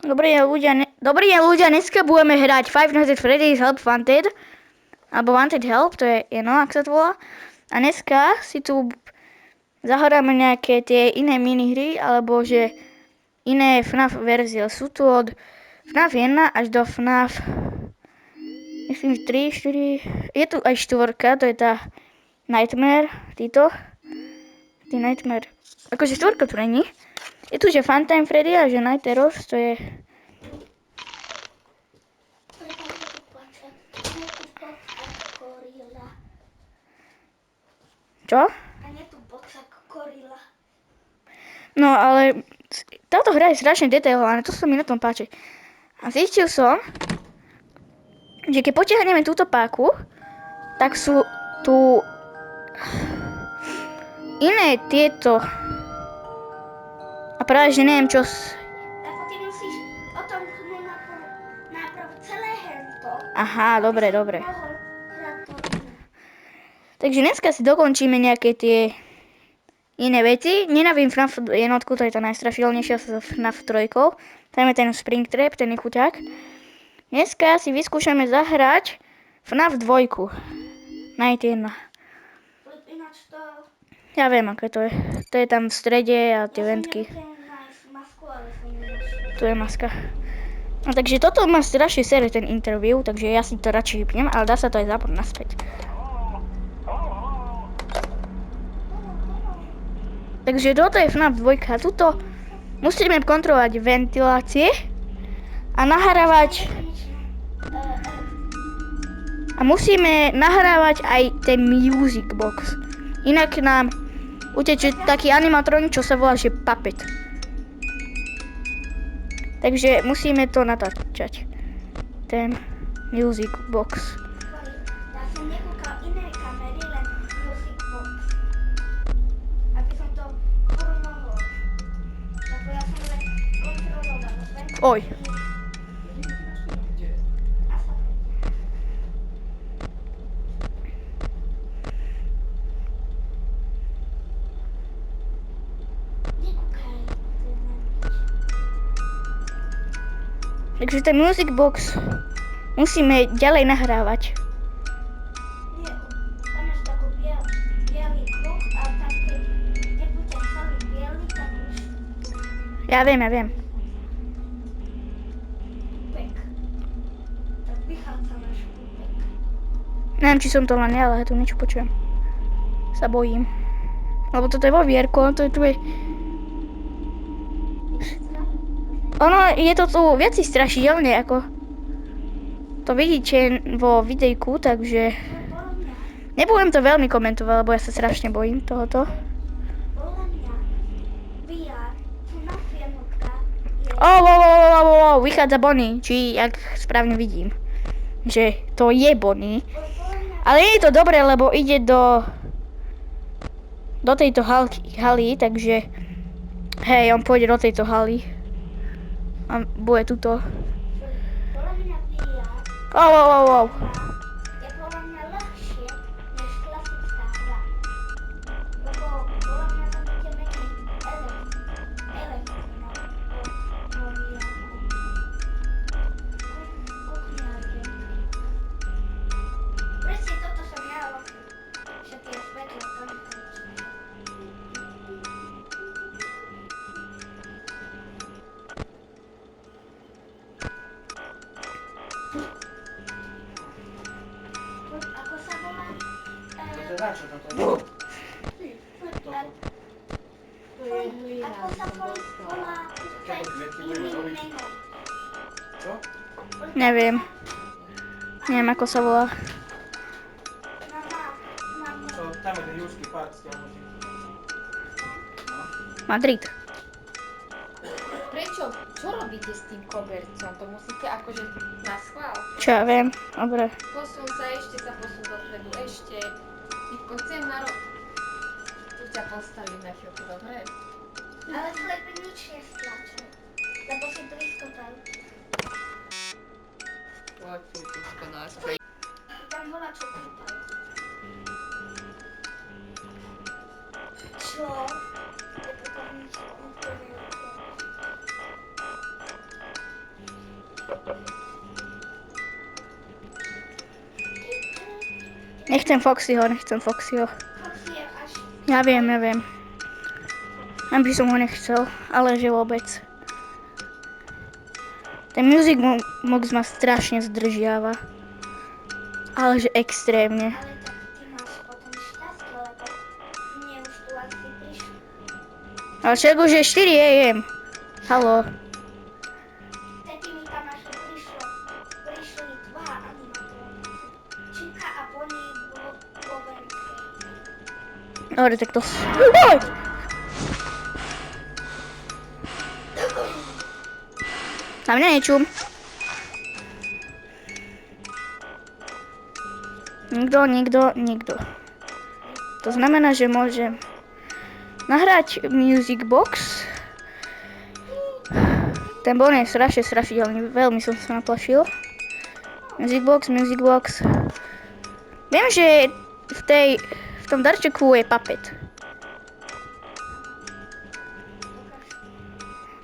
Dobrý deň ľudia, dneska budeme hrať Five Nights at Freddy's Help Wanted, alebo Wanted Help, to je jedno, ak sa to volá. A dneska si tu zahráme nejaké tie iné minihry, alebo že iné FNAF verzie. Sú tu od FNAF 1 až do FNAF, myslím, 3, 4, je tu aj 4, to je tá Nightmare, títo. Tí Nightmare, akože 4 tu není. Je tu, že Funtime Freddy a že Night Terrors, to je... Čo? A nie tu box ako gorila. No ale táto hra je strašne detailovaná, to sa mi na tom páči. A zistil som, že keď potiahneme túto páku, tak sú tu iné tieto. A práve, že neviem čo... Lebo ty musíš o tom pchnúť najprv celé hento. Aha, dobre. Mohol hrať to iné. Takže dneska si dokončíme nejaké tie iné veci. Nenavím FNAF jednotku, to je tá najstrašidelnejšia s FNAF 3. Tam je ten Springtrap, ten je chuťák. Dneska si vyskúšame zahrať FNAF 2. Night 1. Ináč to... Ja viem, aké to je. To je tam v strede a tie ventky. Ja som nájsť masku, ale som nenašiel. Tu je maska. No takže toto má strašne série ten interview, takže ja si to radšej vypnem, ale dá sa to aj zapnúť naspäť. Takže toto je FNAF 2. Tuto musíme kontrolovať ventilácie a nahrávať. A musíme nahrávať aj ten music box. Inak nám utečie taký animatronik, čo sa volá, že Puppet. Takže musíme to natáčať. Ten music box. Ja som nekúkal iné kamery, len music box. Aby som to mohol. Lebo ja som len kontroloval. Oj. Takže ten music box musíme ďalej nahrávať. Nie, tam máš takú bielý kruh a tam keď nebude celý bielý, tak už Ja viem. pek. Tak vychádza náš pek. Neviem, či som to len ja, ale tu niečo počujem. Sa bojím. Lebo toto je vo vierku, to je tu je... Ono, je to tu viac strašidelne, ako to vidíte vo videjku, takže nebudem to veľmi komentovať, lebo ja sa strašne bojím tohoto. Podľa mňa VR, FNAF jednotka je... Vychádza Bonnie, či jak správne vidím, že to je Bonnie. Ale nie je to dobré, lebo ide do tejto haly, takže hej, on pôjde do tejto haly. A bude tuto. Podľa mňa VR je podľa mňa ľahšie než klasická hra. Lebo podľa mňa tam bude menej elektrina vo VR. Kúkni aj ventky. Presne toto som ja hovoril, že tie svetlo to nekonečné. Ako sa volá? Čo toto? Ako sa volá iným menom? Čo? Neviem. Neviem, ako sa volá. Mama. Čo, tam je ten Jurský park stiahnutý. Madrid. Prečo? Čo robíte s tým kobercom? To musíte akože na schvál. Čo ja viem. Dobre. Posun sa dopredu, ešte. Ivko, chcem Tu ťa postavím na chvíľku, dobre? Ale chleby nič nestlačil, lebo si blízko dal. Poď, Futuško, naspäť. Tam bola čo pýtala. Čo? Je to tam nič úplne. Nechcem Foxyho, nechcem Foxyho. Foxy je až... Ja viem. Ja by som ho nechcel, ale že vôbec. Ten Music Box ma strašne zdržiava. Ale že extrémne. Ale tak ty máš potom šťastie, lebo mne už tu asi prišlo. Ale však už je 4 AM. Haló. Vtedy mi tam až prišli dva animatrónici. Čika a Bonnie vo venke. Dobre, tak to... Oj! Na mňa nečum. Nikto. To znamená, že môžem nahrať Music Box. Ten bon je strašidelný, veľmi som sa naplašil. Music Box. Viem, že v tom darčeku je Puppet.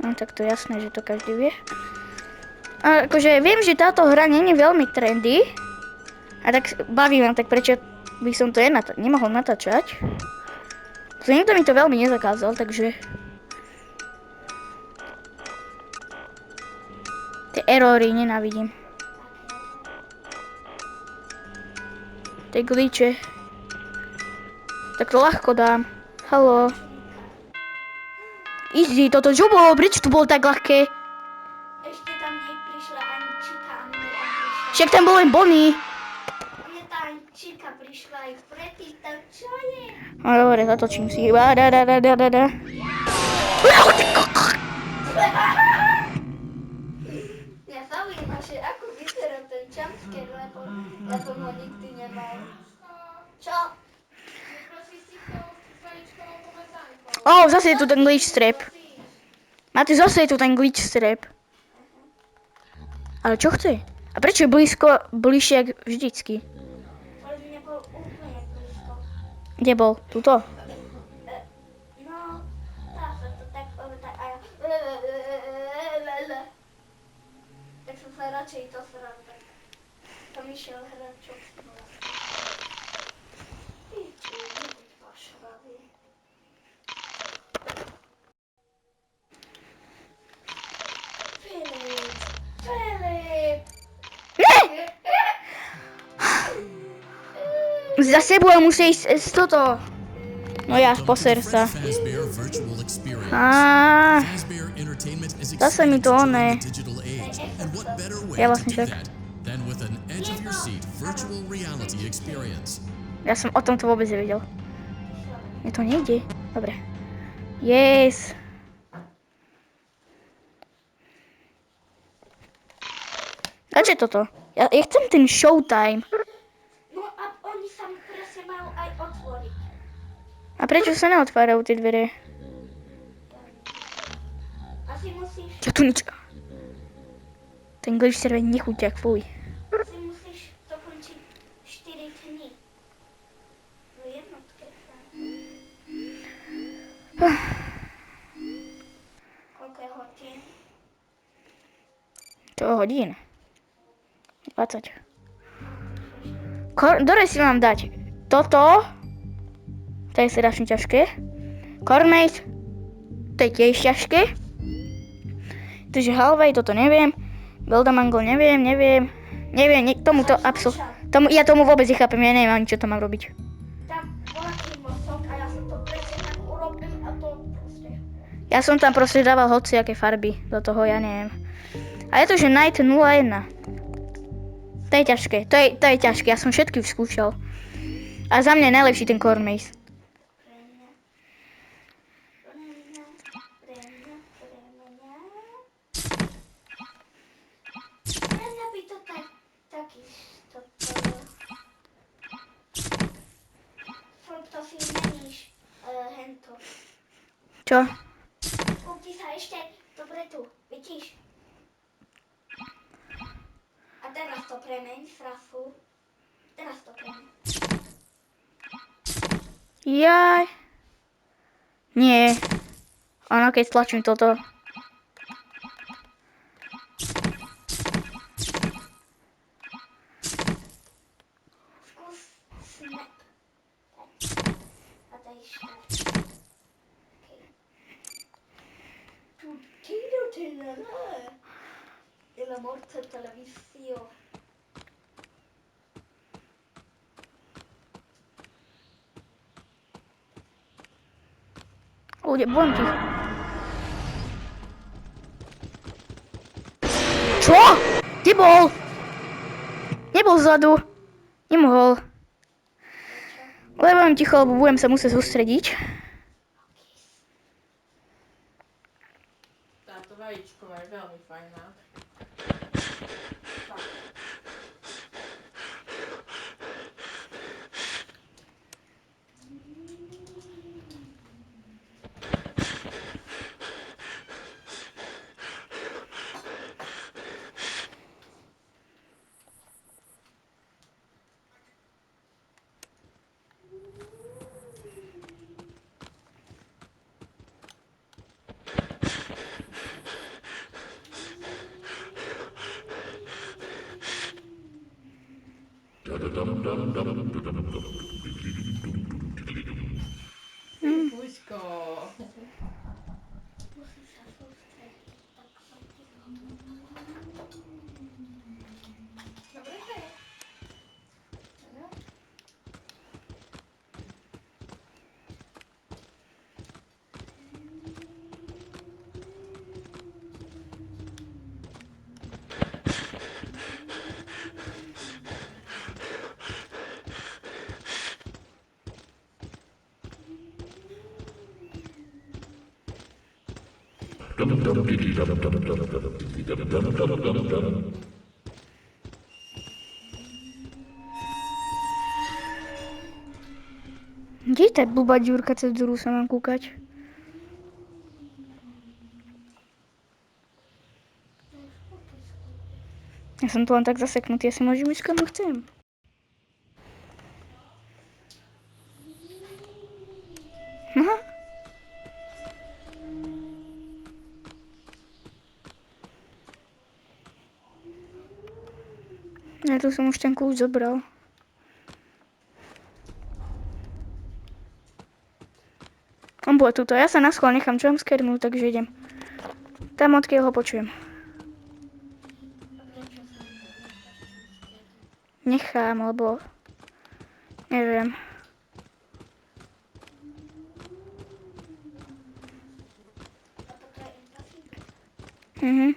No tak to je jasné, že to každý vie. A akože viem, že táto hra nie je veľmi trendy. A tak baví ma, tak prečo by som to nemohol natáčať? Nikto mi to veľmi nezakázal, takže... Tie erory nenávidím. Tie glitche. Tak to ľahko dám. Haló. Easy, toto čo bolo? Prečo to bolo tak ľahké? Ešte tam neprišla ani Čika a mne tam prišla. Však tam bol len Bonnie. Mne tá Čika prišla aj predtým, tak čo je? No dobre, zatočím si. Da. Mňa zaujíma, že ako vyzerá ten jumpscare, lebo ja som ho nikdy nemal. Čo? Zase je tu ten glitch strap. Máte, zase je tu ten glitch strap. Ale čo chce? A prečo je bližšie jak vždycky? Ale mne bol úplne blízko. Kde bol? Tuto? No, dá sa to tak povedať a ja... Tak som sa radšej dosral, tak som išiel hrať čo s tým vlastne. Ty, nebuď pašravý. Filip! Za sebou musí ísť z toto. No ja, poser sa. Zase mi to oné. Ja vlastne však. Ja som o tomto vôbec nevedel. Mne to nejde. Dobre. Yes. Kače toto? Ja chcem ten Showtime. No a oni sa presne majú aj otvoriť. A prečo sa neotvárajú tie dvere? Asi musíš, Čo tu nič? Ten glitch server nechuťak, fuj. asi musíš dokončiť 4 dní. V jednotke. Koľko je hodín? Čo hodín? 20. Dobre si mám dať toto. To je strašne ťažké. Cornmaze. To je tiež ťažké. Takže Halvey, toto neviem. Beldamango, neviem. Tomuto ja tomu vôbec nechápem, ja neviem ani čo to mám robiť. Tam bola taký mostok a ja som to presne tak urobil a to proste. Ja som tam proste dával hociaké farby do toho, ja neviem. A je to, že Night 01. To je ťažké, to je ťažké, ja som všetky skúšal. A za mňa je najlepší ten Cornmaze. Mňa by to taký to si meníš hento. Čo? Kúpti sa ešte dobre tu, vidíš? A teraz to premeň, srasu. Teraz to premeň. Jaj. Nie. Ono, keď stlačím toto. la morte televisio. Ľudia, budem ticho. Čo? Kde bol? Nebol vzadu. Nemohol. Ale budem ticho, lebo budem sa musieť sústrediť. Táto vajíčková je veľmi fajná. Puško. Musím sa sústrediť. Tak som ticho. Dobre, že je. Kde je tá blbá ďurka, cez ktorú sa mám kúkať? Ja som tu len tak zaseknutý, ja si môžem ísť kam chcem. Aha. Ja tu som už ten kľúč zobral. On bude tuto, ja sa na schvál nechám jumpscarenúť, takže idem. Tam odkiaľ ho počujem. Nechám, lebo... Neviem. A toto je intafík. Mhm.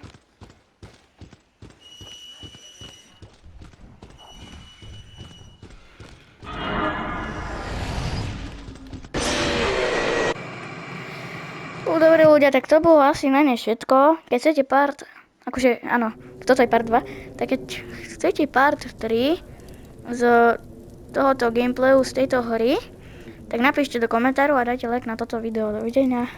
Dobre ľudia, tak to bolo asi na ne všetko. Keď chcete part, akože áno, toto je part 2, tak keď chcete part 3 z tohoto gameplayu z tejto hry, tak napíšte do komentárov a dajte like na toto video. Dovidenia.